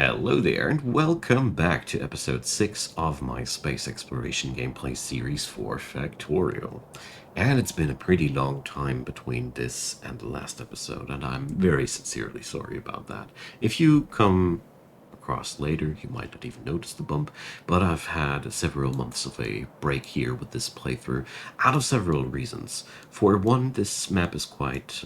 Hello there, and welcome back to episode 6 of my space exploration gameplay series for Factorio. And it's been a pretty long time between this and the last episode, and I'm very sincerely sorry about that. If you come across later, you might not even notice the bump, but I've had several months of a break here with this playthrough, out of several reasons. For one, this map is quite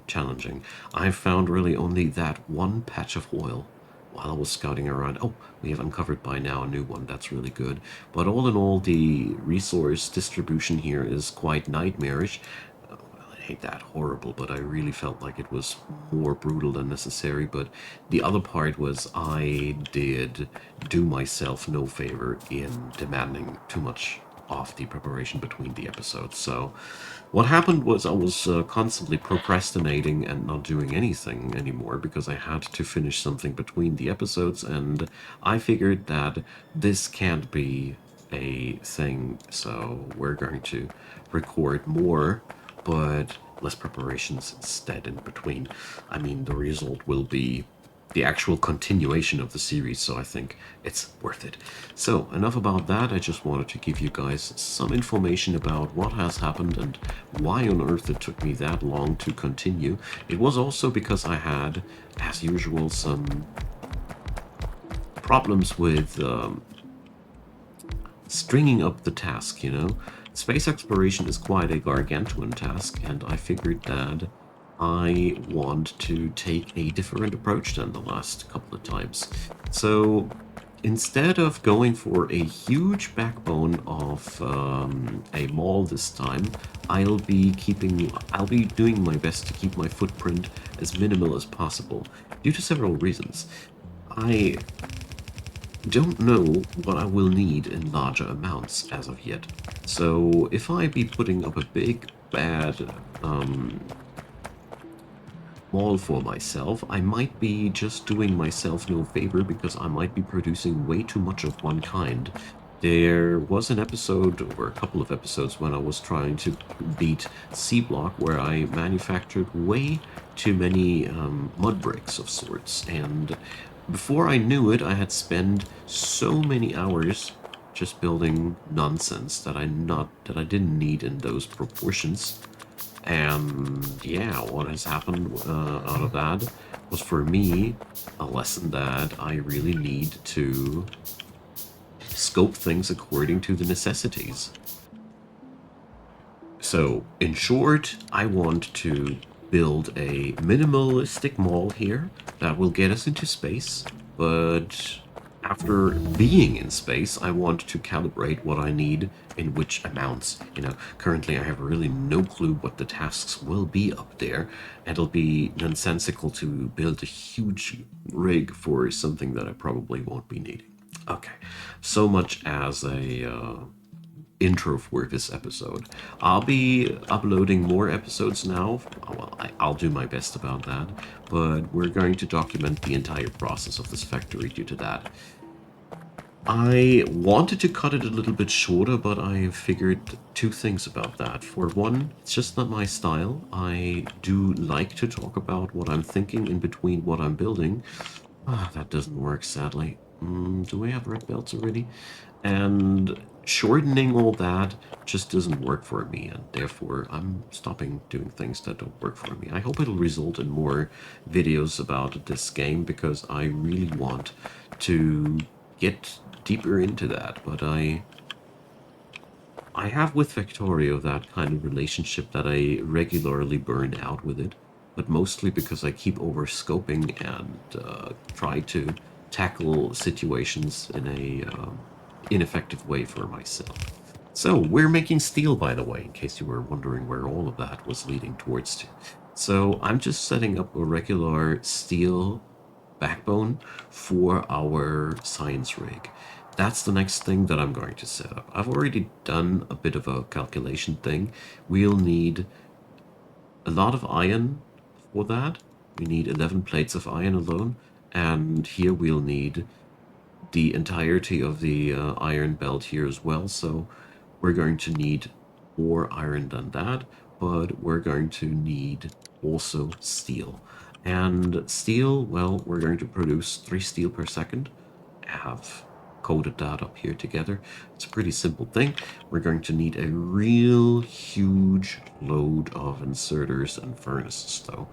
challenging. I've found really only that one patch of oil while I was scouting around. Oh, we have uncovered by now a new one. That's really good. But all in all, the resource distribution here is quite nightmarish. Well, I hate that horrible, but I really felt like it was more brutal than necessary. But the other part was I did do myself no favor in demanding too much of the preparation between the episodes. So what happened was I was constantly procrastinating and not doing anything anymore because I had to finish something between the episodes, and I figured that this can't be a thing, so we're going to record more, but less preparations instead in between. I mean, the result will be the actual continuation of the series, so I think it's worth it. So, enough about that. I just wanted to give you guys some information about what has happened and why on earth it took me that long to continue. It was also because I had, as usual, some problems with stringing up the task, you know? Space exploration is quite a gargantuan task, and I figured that I want to take a different approach than the last couple of times. So instead of going for a huge backbone of a mall this time, I'll be doing my best to keep my footprint as minimal as possible, due to several reasons. I don't know what I will need in larger amounts as of yet. So if I be putting up a big bad mall for myself, I might be just doing myself no favor because I might be producing way too much of one kind. There was an episode, or a couple of episodes, when I was trying to beat C Block, where I manufactured way too many mud bricks of sorts, and before I knew it, I had spent so many hours just building nonsense that I didn't need in those proportions. And yeah, what has happened out of that was for me a lesson that I really need to scope things according to the necessities. So, in short, I want to build a minimalistic mall here that will get us into space, but after being in space, I want to calibrate what I need in which amounts. You know, currently I have really no clue what the tasks will be up there, and it'll be nonsensical to build a huge rig for something that I probably won't be needing. Okay, so much as a intro for this episode. I'll be uploading more episodes now. Well, I'll do my best about that, but we're going to document the entire process of this factory due to that. I wanted to cut it a little bit shorter, but I figured two things about that. For one, it's just not my style. I do like to talk about what I'm thinking in between what I'm building. That doesn't work, sadly. Do we have red belts already? And shortening all that just doesn't work for me, and therefore I'm stopping doing things that don't work for me. I hope it'll result in more videos about this game, because I really want to get deeper into that, but I have with Factorio that kind of relationship that I regularly burn out with it, but mostly because I keep over-scoping and try to tackle situations in a ineffective way for myself. So, we're making steel, by the way, in case you were wondering where all of that was leading towards to. So, I'm just setting up a regular steel backbone for our science rig. That's the next thing that I'm going to set up. I've already done a bit of a calculation thing. We'll need a lot of iron for that. We need 11 plates of iron alone. And here we'll need the entirety of the iron belt here as well. So we're going to need more iron than that, but we're going to need also steel. And steel, well, we're going to produce 3 steel per second. I have coded that up here together. It's a pretty simple thing. We're going to need a real huge load of inserters and furnaces though.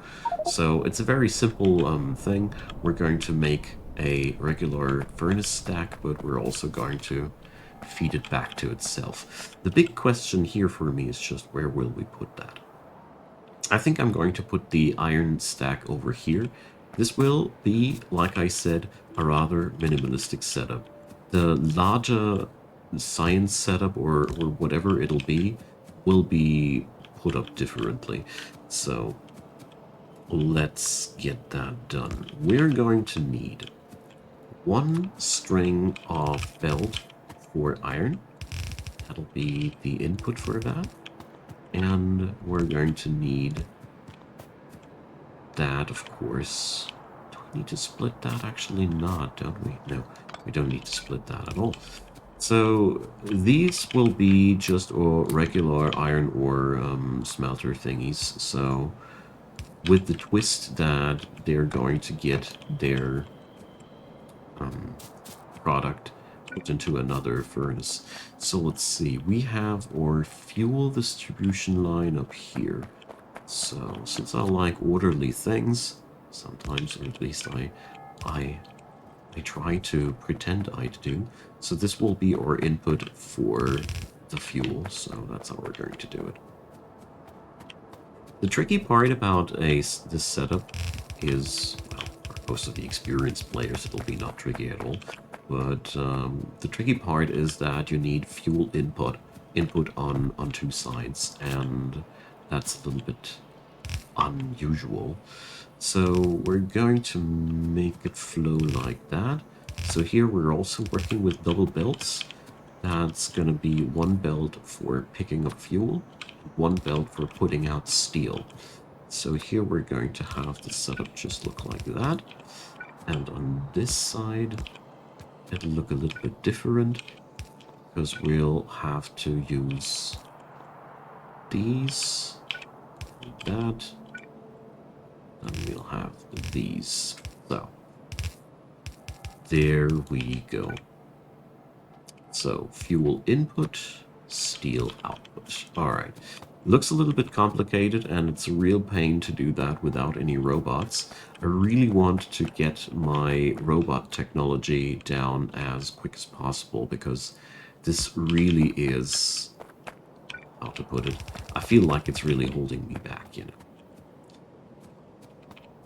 So it's a very simple thing. We're going to make a regular furnace stack, but we're also going to feed it back to itself. The big question here for me is just where will we put that? I think I'm going to put the iron stack over here. This will be, like I said, a rather minimalistic setup. The larger science setup or whatever it'll be will be put up differently. So let's get that done. We're going to need 1 string of belt for iron. That'll be the input for that. And we're going to need that, of course. Do we need to split that? Actually not, don't we? No, we don't need to split that at all. So these will be just regular iron ore smelter thingies. So with the twist that they're going to get their product put into another furnace. So let's see, we have our fuel distribution line up here. So since I like orderly things, sometimes, or at least I try to pretend I do. So this will be our input for the fuel. So that's how we're going to do it. The tricky part about this setup is, well, for most of the experienced players, it'll be not tricky at all. But the tricky part is that you need fuel input on 2 sides, and that's a little bit unusual. So we're going to make it flow like that. So here we're also working with double belts. That's going to be 1 belt for picking up fuel, 1 belt for putting out steel. So here we're going to have the setup just look like that. And on this side, it'll look a little bit different because we'll have to use these, that, and we'll have these. So there we go. So fuel input, steel output. All right. Looks a little bit complicated, and it's a real pain to do that without any robots. I really want to get my robot technology down as quick as possible, because this really is, how to put it, I feel like it's really holding me back, you know.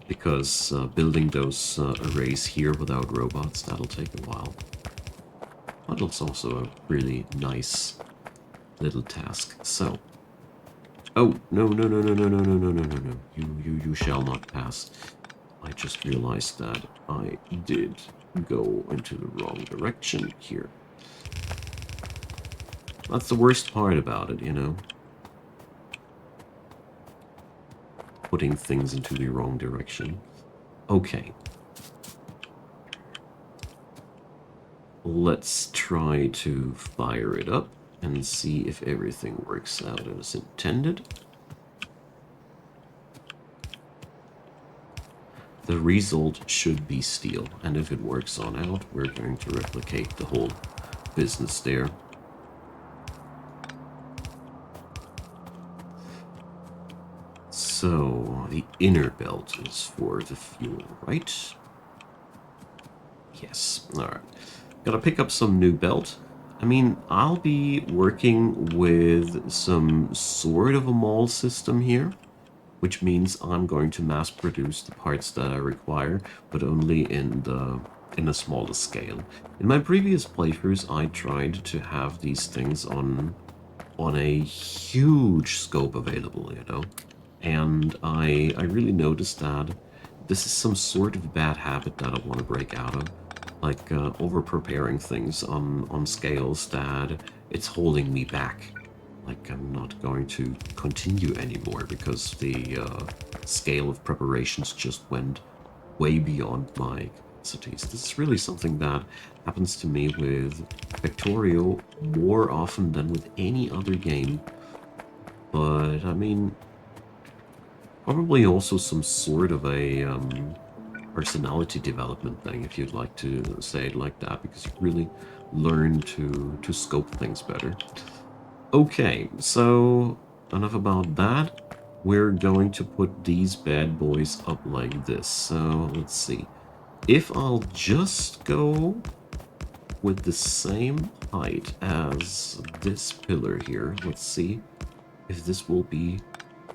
Because building those arrays here without robots, that'll take a while. But it's also a really nice little task. So, oh, no, no, no, no, no, no, no, no, no, no, no. You shall not pass. I just realized that I did go into the wrong direction here. That's the worst part about it, you know. Putting things into the wrong direction. Okay. Let's try to fire it up and see if everything works out as intended. The result should be steel, and if it works on out, we're going to replicate the whole business there. So, the inner belt is for the fuel, right? Yes, alright. Gotta pick up some new belt. I mean, I'll be working with some sort of a mall system here, which means I'm going to mass produce the parts that I require, but only in a smaller scale. In my previous playthroughs, I tried to have these things on a huge scope available, you know, and I really noticed that this is some sort of bad habit that I want to break out of. Like over-preparing things on scales that it's holding me back. Like I'm not going to continue anymore because the scale of preparations just went way beyond my capacities. This is really something that happens to me with Factorio more often than with any other game. But I mean, Probably also some sort of a personality development thing, if you'd like to say it like that, because you really learn to scope things better. Okay, so enough about that. We're going to put these bad boys up like this. So let's see. If I'll just go with the same height as this pillar here, let's see if this will be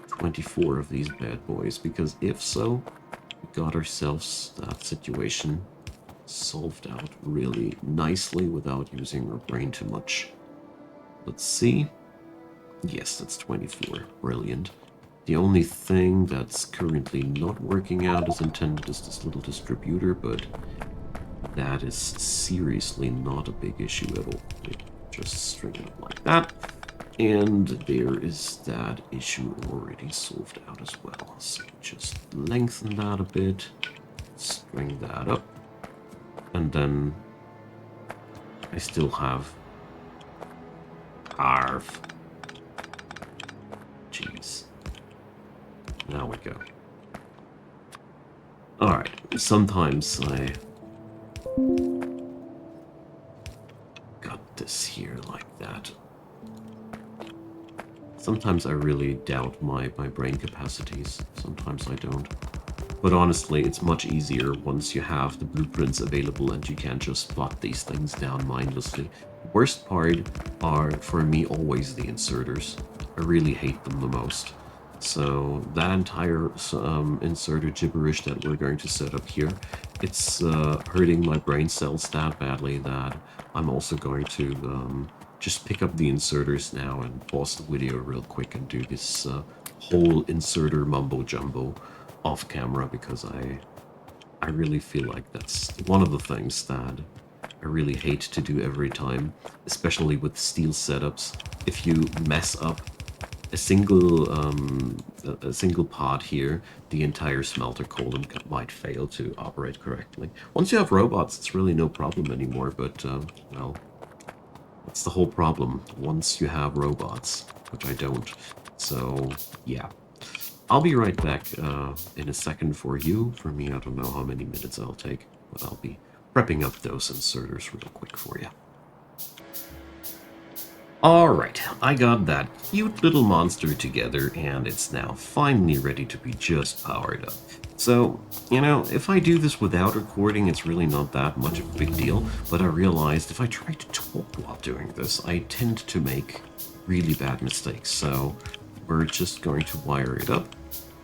24 of these bad boys, because if so, we got ourselves that situation solved out really nicely without using our brain too much. Let's see. Yes, that's 24. Brilliant. The only thing that's currently not working out as intended is this little distributor, but that is seriously not a big issue at all. Just string it up like that. And there is that issue already solved out as well. So just lengthen that a bit, string that up, and then I still have Arf. Jeez. Now we go. Alright, sometimes I got this here like that. Sometimes I really doubt my brain capacities. Sometimes I don't. But honestly, it's much easier once you have the blueprints available and you can just plot these things down mindlessly. The worst part are, for me, always the inserters. I really hate them the most. So that entire inserter gibberish that we're going to set up here, it's hurting my brain cells that badly that I'm also going to just pick up the inserters now and pause the video real quick and do this whole inserter mumbo jumbo off camera, because I really feel like that's one of the things that I really hate to do every time, especially with steel setups. If you mess up a single pod here, the entire smelter column might fail to operate correctly. Once you have robots, it's really no problem anymore, but well, that's the whole problem once you have robots, which I don't. So yeah, I'll be right back in a second for you. For me, I don't know how many minutes I'll take, but I'll be prepping up those inserters real quick for you. Alright, I got that cute little monster together, and it's now finally ready to be just powered up. So, you know, if I do this without recording, it's really not that much of a big deal, but I realized if I try to talk while doing this, I tend to make really bad mistakes. So we're just going to wire it up,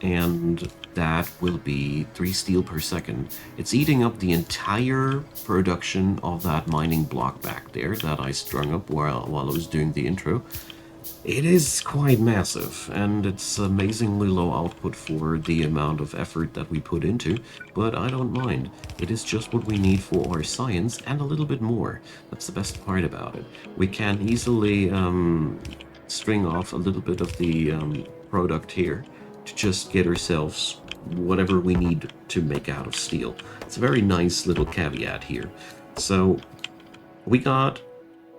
and that will be 3 steel per second. It's eating up the entire production of that mining block back there that I strung up while I was doing the intro. It is quite massive, and it's amazingly low output for the amount of effort that we put into, but I don't mind. It is just what we need for our science, and a little bit more. That's the best part about it. We can easily string off a little bit of the product here to just get ourselves whatever we need to make out of steel. It's a very nice little caveat here. So we got,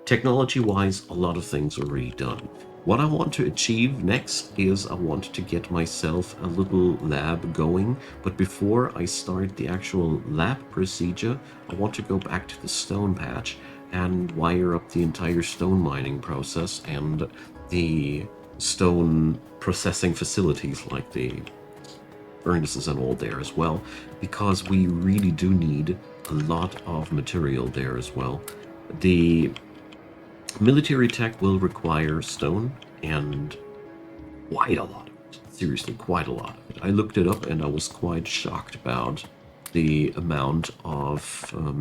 technology-wise, a lot of things already done. What I want to achieve next is I want to get myself a little lab going, but before I start the actual lab procedure, I want to go back to the stone patch and wire up the entire stone mining process and the stone processing facilities like the furnaces and all there as well, because we really do need a lot of material there as well. The military tech will require stone, and quite a lot of it. Seriously, quite a lot of it. I looked it up and I was quite shocked about the amount of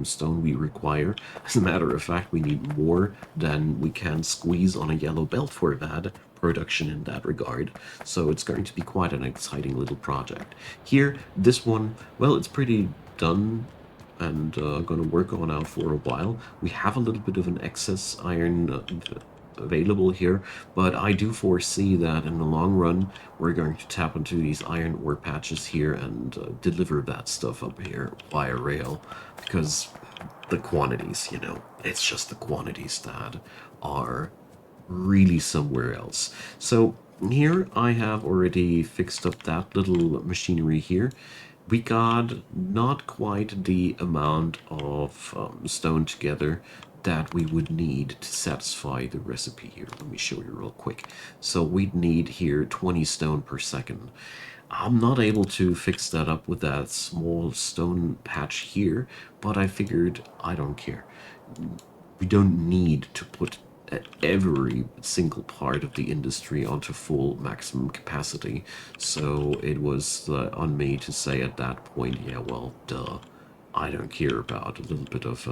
stone we require. As a matter of fact, we need more than we can squeeze on a yellow belt for that production in that regard. So it's going to be quite an exciting little project. Here, this one, well, it's pretty done and going to work on out for a while. We have a little bit of an excess iron available here, but I do foresee that in the long run we're going to tap into these iron ore patches here and deliver that stuff up here via rail, because the quantities, you know, it's just the quantities that are really somewhere else. So here I have already fixed up that little machinery here. We got not quite the amount of stone together that we would need to satisfy the recipe here. Let me show you real quick. So we'd need here 20 stone per second. I'm not able to fix that up with that small stone patch here, but I figured I don't care. We don't need to put every single part of the industry onto full maximum capacity. So it was on me to say at that point, yeah, well, duh. I don't care about a little bit of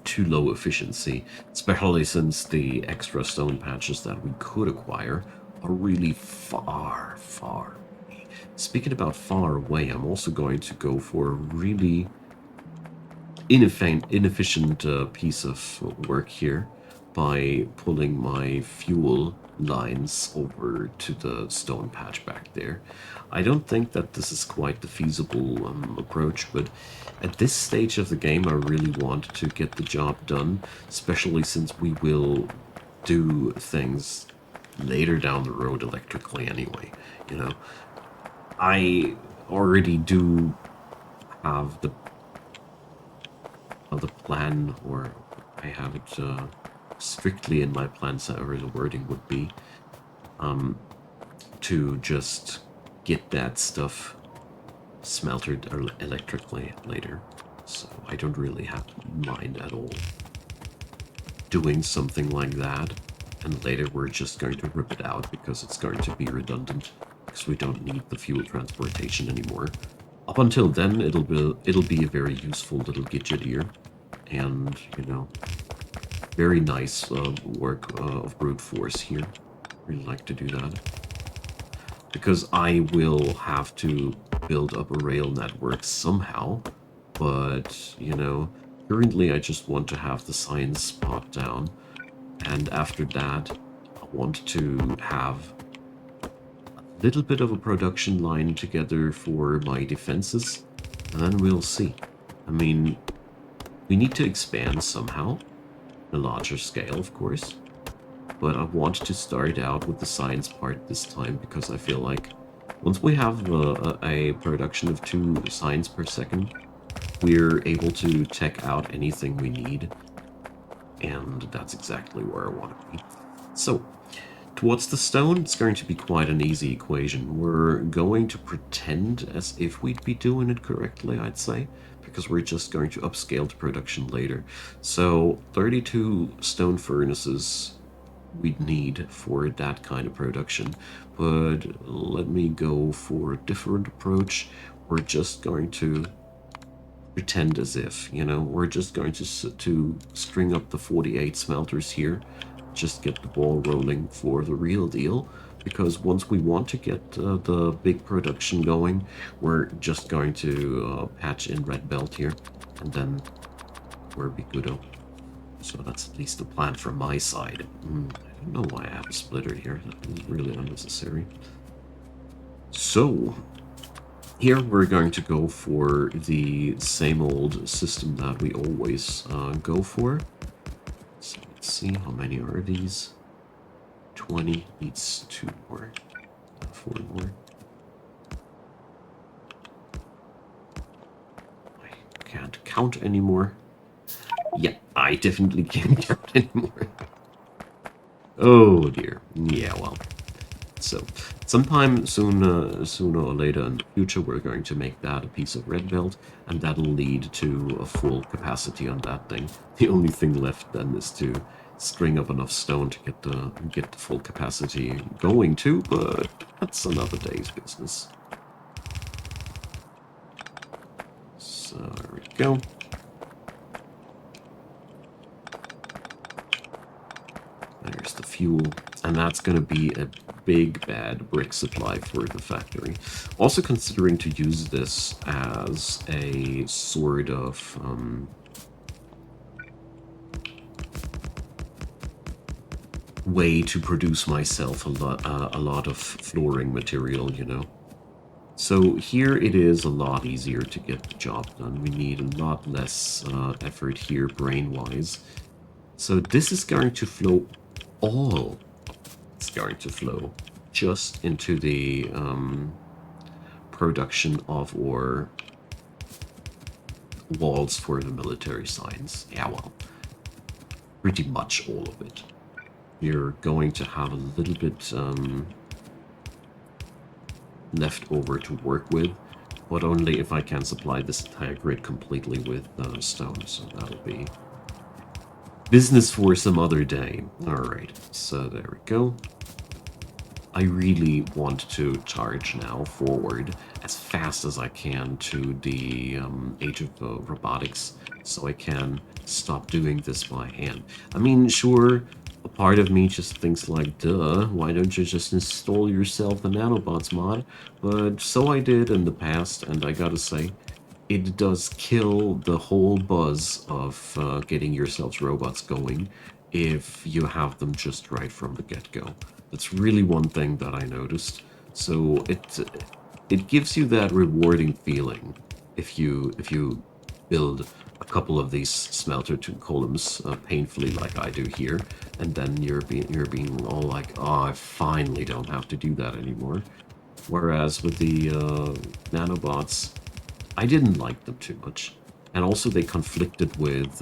too low efficiency, especially since the extra stone patches that we could acquire are really far, far away. Speaking about far away, I'm also going to go for a really inefficient piece of work here by pulling my fuel lines over to the stone patch back there. I don't think that this is quite the feasible approach, but at this stage of the game I really want to get the job done, especially since we will do things later down the road electrically anyway, you know. I already do have the plan, or I have it strictly in my plans, however the wording would be, to just get that stuff smeltered electrically later. So I don't really have mind at all doing something like that, and later we're just going to rip it out because it's going to be redundant, because we don't need the fuel transportation anymore. Up until then, it'll be a very useful little gadget here, and you know, very nice work of brute force here. Really like to do that because I will have to build up a rail network somehow. But you know, currently I just want to have the science spot down, and after that, I want to have a little bit of a production line together for my defenses, and then we'll see. I mean, we need to expand somehow, a larger scale, of course, but I want to start out with the science part this time because I feel like once we have a production of 2 science per second, we're able to tech out anything we need, and that's exactly where I want to be. So, towards the stone, it's going to be quite an easy equation. We're going to pretend as if we'd be doing it correctly, I'd say, because we're just going to upscale to production later. So 32 stone furnaces we'd need for that kind of production. But let me go for a different approach. We're just going to pretend as if, you know, we're just going to string up the 48 smelters here, just get the ball rolling for the real deal, because once we want to get the big production going, we're just going to patch in red belt here, and then we'll be good. So that's at least the plan from my side. I don't know why I have a splitter here. That is really unnecessary. So here we're going to go for the same old system that we always go for. So let's see, how many are these? 20 needs 2 more, 4 more. I can't count anymore. Yeah, I definitely can't count anymore. Oh dear. Yeah, well. So, sometime sooner or later in the future, we're going to make that a piece of red belt, and that'll lead to a full capacity on that thing. The only thing left then is to string up enough stone to get the full capacity going too, but that's another day's business. So there we go. There's the fuel, and that's going to be a big bad brick supply for the factory. Also considering to use this as a sort of way to produce myself a lot of flooring material, you know. So here it is a lot easier to get the job done. We need a lot less effort here brain-wise. So this is going to flow all it's going to flow just into the production of or walls for the military science. Yeah, well, pretty much all of it. You're going to have a little bit left over to work with, but only if I can supply this entire grid completely with stone, so that'll be business for some other day. Alright, so there we go. I really want to charge now forward as fast as I can to the Age of Robotics, so I can stop doing this by hand. I mean, sure, a part of me just thinks like, duh, why don't you just install yourself the nanobots mod? But so I did in the past, and I gotta say, it does kill the whole buzz of getting yourselves robots going if you have them just right from the get-go. That's really one thing that I noticed. So it gives you that rewarding feeling if you build a couple of these smelter to columns painfully like I do here, and then you're being all like, oh, I finally don't have to do that anymore. Whereas with the nanobots, I didn't like them too much. And also they conflicted with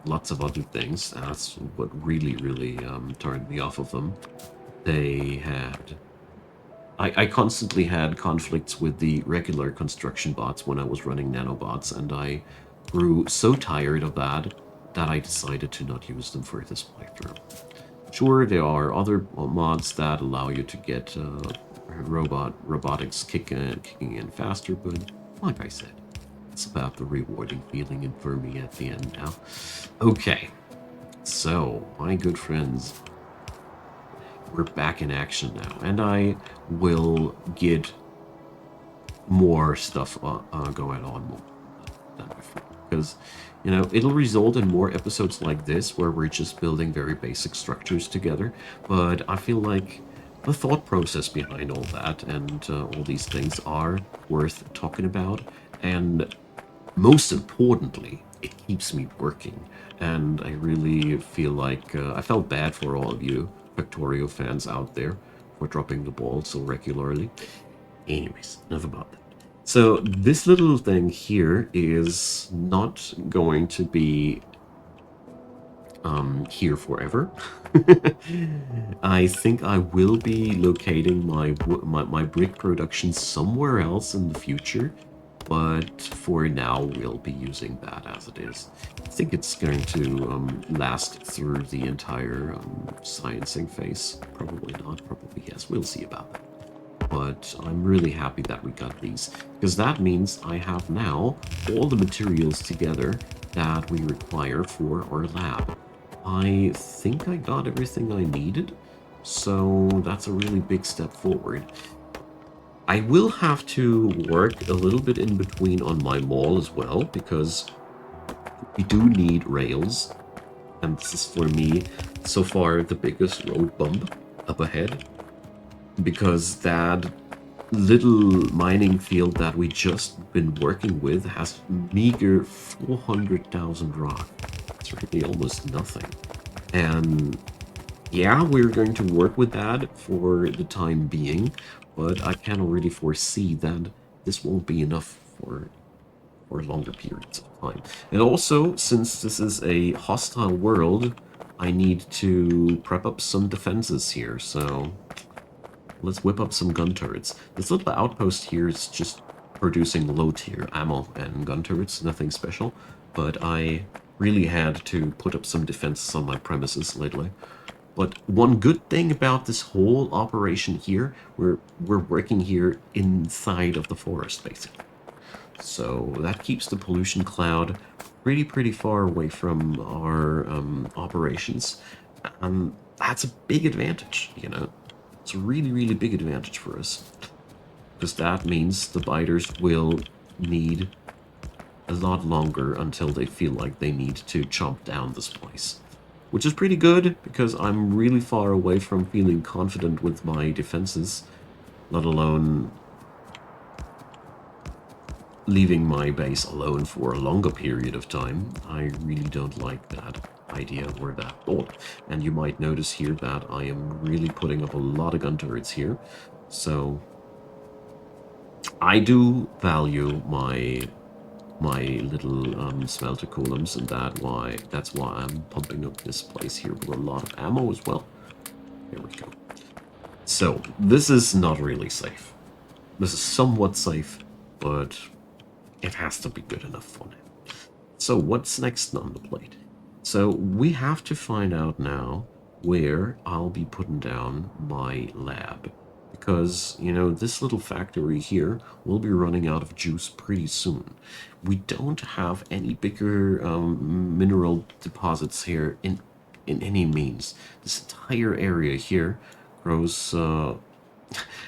lots of other things. That's what really, really turned me off of them. They had... I constantly had conflicts with the regular construction bots when I was running nanobots, and I grew so tired of that I decided to not use them for this playthrough. Sure, there are other mods that allow you to get robotics kicking in faster, but like I said, it's about the rewarding feeling and for me at the end now. Okay, so my good friends, we're back in action now, and I will get more stuff going on more than before, because, you know, it'll result in more episodes like this where we're just building very basic structures together, but I feel like the thought process behind all that and all these things are worth talking about, and most importantly, it keeps me working. And I really feel like I felt bad for all of you Factorio fans out there for dropping the ball so regularly. Anyways, enough about that. So this little thing here is not going to be here forever. I think I will be locating my brick production somewhere else in the future, but for now we'll be using that as it is. I think it's going to last through the entire sciencing phase. Probably not, probably yes, we'll see about that. But I'm really happy that we got these, because that means I have now all the materials together that we require for our lab. I think I got everything I needed, so that's a really big step forward. I will have to work a little bit in between on my mall as well, because we do need rails, and this is for me so far the biggest road bump up ahead, because that little mining field that we just been working with has meager 400,000 rock. It's really almost nothing. And yeah, we're going to work with that for the time being, but I can already foresee that this won't be enough for longer periods of time. And also, since this is a hostile world, I need to prep up some defenses here, so let's whip up some gun turrets. This little outpost here is just producing low-tier ammo and gun turrets, nothing special, but I really had to put up some defenses on my premises lately. But one good thing about this whole operation here, we're working here inside of the forest, basically. So that keeps the pollution cloud pretty far away from our operations. That's a big advantage, you know. It's a really big advantage for us, because that means the biters will need a lot longer until they feel like they need to chomp down this place. Which is pretty good, because I'm really far away from feeling confident with my defenses, let alone leaving my base alone for a longer period of time. I really don't like that idea or that thought. And you might notice here that I am really putting up a lot of gun turrets here. So I do value my little smelter columns, and that's why I'm pumping up this place here with a lot of ammo as well. There we go. So this is not really safe. This is somewhat safe, but it has to be good enough for now. So what's next on the plate? So we have to find out now where I'll be putting down my lab. Because, you know, this little factory here will be running out of juice pretty soon. We don't have any bigger mineral deposits here in any means. This entire area here grows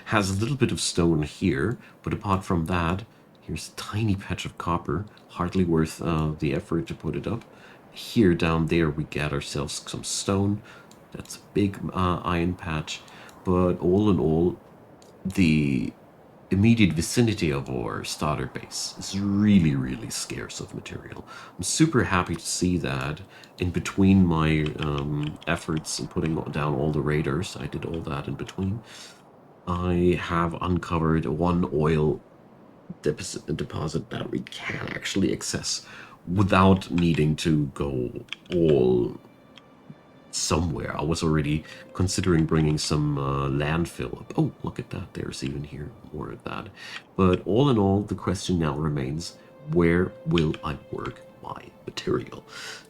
has a little bit of stone here, but apart from that, here's a tiny patch of copper, hardly worth the effort to put it up. Here down there we get ourselves some stone. That's a big iron patch, but all in all, the immediate vicinity of our starter base is really, really scarce of material. I'm super happy to see that in between my efforts in putting down all the raiders, I did all that in between. I have uncovered one oil deposit that we can actually access without needing to go all somewhere. I was already considering bringing some landfill up. Oh, look at that. There's even here more of that. But all in all, the question now remains, where will I work my material?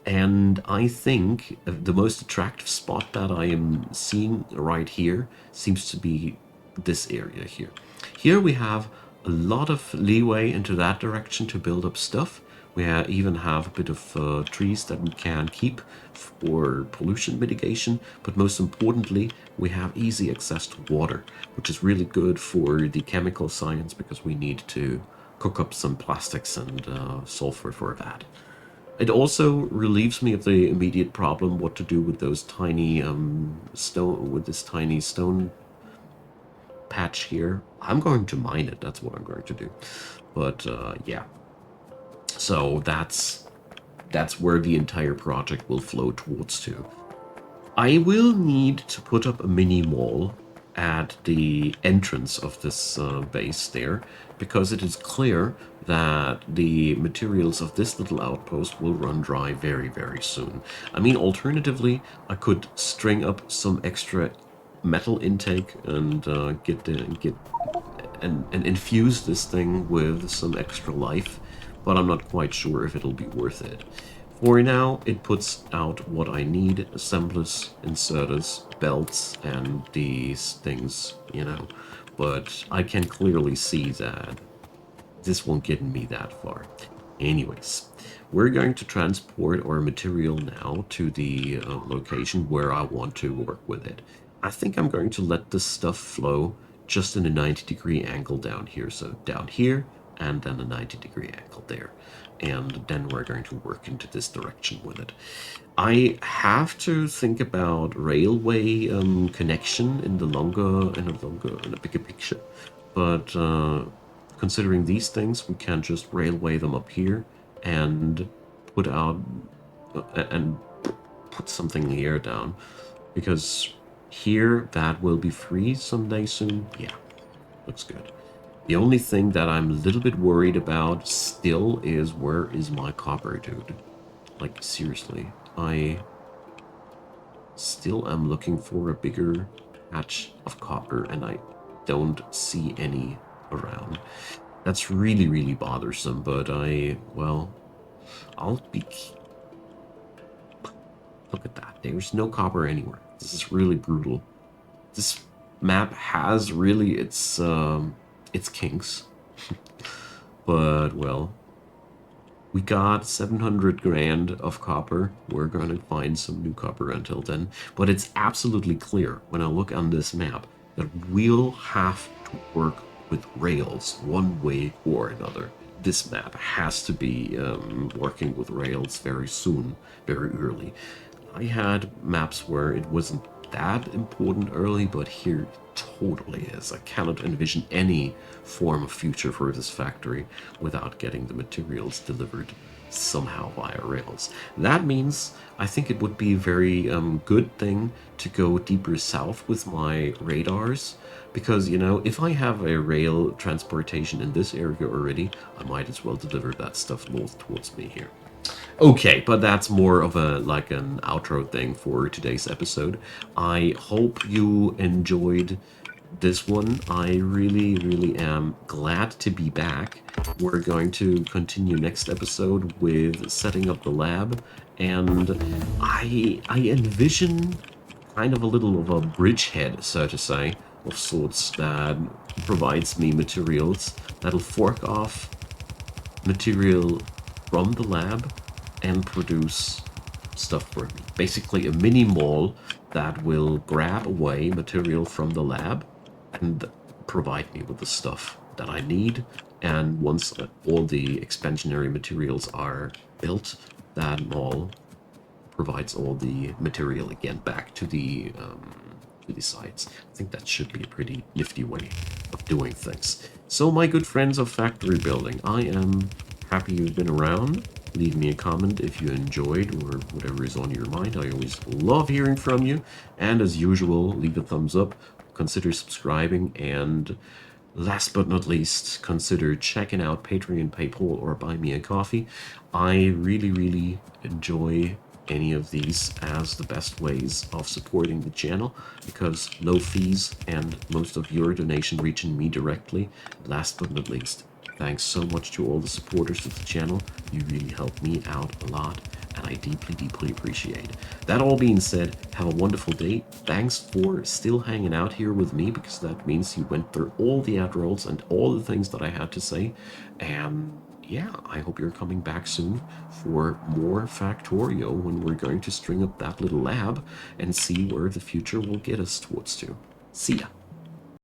And I think the most attractive spot that I am seeing right here seems to be this area here. Here we have a lot of leeway into that direction to build up stuff. We even have a bit of trees that we can keep for pollution mitigation, but most importantly, we have easy access to water, which is really good for the chemical science because we need to cook up some plastics and sulfur for that. It also relieves me of the immediate problem what to do with those tiny this tiny stone patch here. I'm going to mine it. That's what I'm going to do. But yeah. So that's where the entire project will flow towards to. I will need to put up a mini mall at the entrance of this base there, because it is clear that the materials of this little outpost will run dry very, very soon. I mean, alternatively, I could string up some extra metal intake and get and infuse this thing with some extra life, but I'm not quite sure if it'll be worth it. For now, it puts out what I need: assemblers, inserters, belts, and these things, you know. But I can clearly see that this won't get me that far. Anyways, we're going to transport our material now to the location where I want to work with it. I think I'm going to let this stuff flow just in a 90-degree angle down here. So down here, and then a 90-degree angle there. And then we're going to work into this direction with it. I have to think about railway connection in a bigger picture. But considering these things, we can just railway them up here and put out and put something here down, because here that will be free someday soon. Yeah, looks good. The only thing that I'm a little bit worried about still is, where is my copper, dude? Like, seriously, I still am looking for a bigger patch of copper, and I don't see any around. That's really, really bothersome, but I'll be... Look at that. There's no copper anywhere. This is really brutal. This map has really its kinks. But, well, we got 700 grand of copper. We're going to find some new copper until then. But it's absolutely clear when I look on this map that we'll have to work with rails one way or another. This map has to be working with rails very soon, very early. I had maps where it wasn't that important early, but here it totally is. I cannot envision any form of future for this factory without getting the materials delivered somehow via rails. That means I think it would be a very good thing to go deeper south with my radars, because, you know, if I have a rail transportation in this area already, I might as well deliver that stuff north towards me here. Okay, but that's more of a like an outro thing for today's episode. I hope you enjoyed this one. I really, really am glad to be back. We're going to continue next episode with setting up the lab, and I envision kind of a little of a bridgehead, so to say, of sorts that provides me materials that'll fork off material from the lab and produce stuff for me. Basically a mini mall that will grab away material from the lab and provide me with the stuff that I need. And once all the expansionary materials are built, that mall provides all the material again back to the sites. I think that should be a pretty nifty way of doing things. So my good friends of factory building, I am happy you've been around. Leave me a comment if you enjoyed or whatever is on your mind. I always love hearing from you. And as usual, leave a thumbs up, consider subscribing, and last but not least, consider checking out Patreon, PayPal, or Buy Me a Coffee. I really, really enjoy any of these as the best ways of supporting the channel, because no fees and most of your donation reaching me directly. Last but not least, thanks so much to all the supporters of the channel. You really help me out a lot, and I deeply, deeply appreciate it. That all being said, have a wonderful day. Thanks for still hanging out here with me, because that means you went through all the ad rolls and all the things that I had to say. And yeah, I hope you're coming back soon for more Factorio, when we're going to string up that little lab and see where the future will get us towards to. See ya.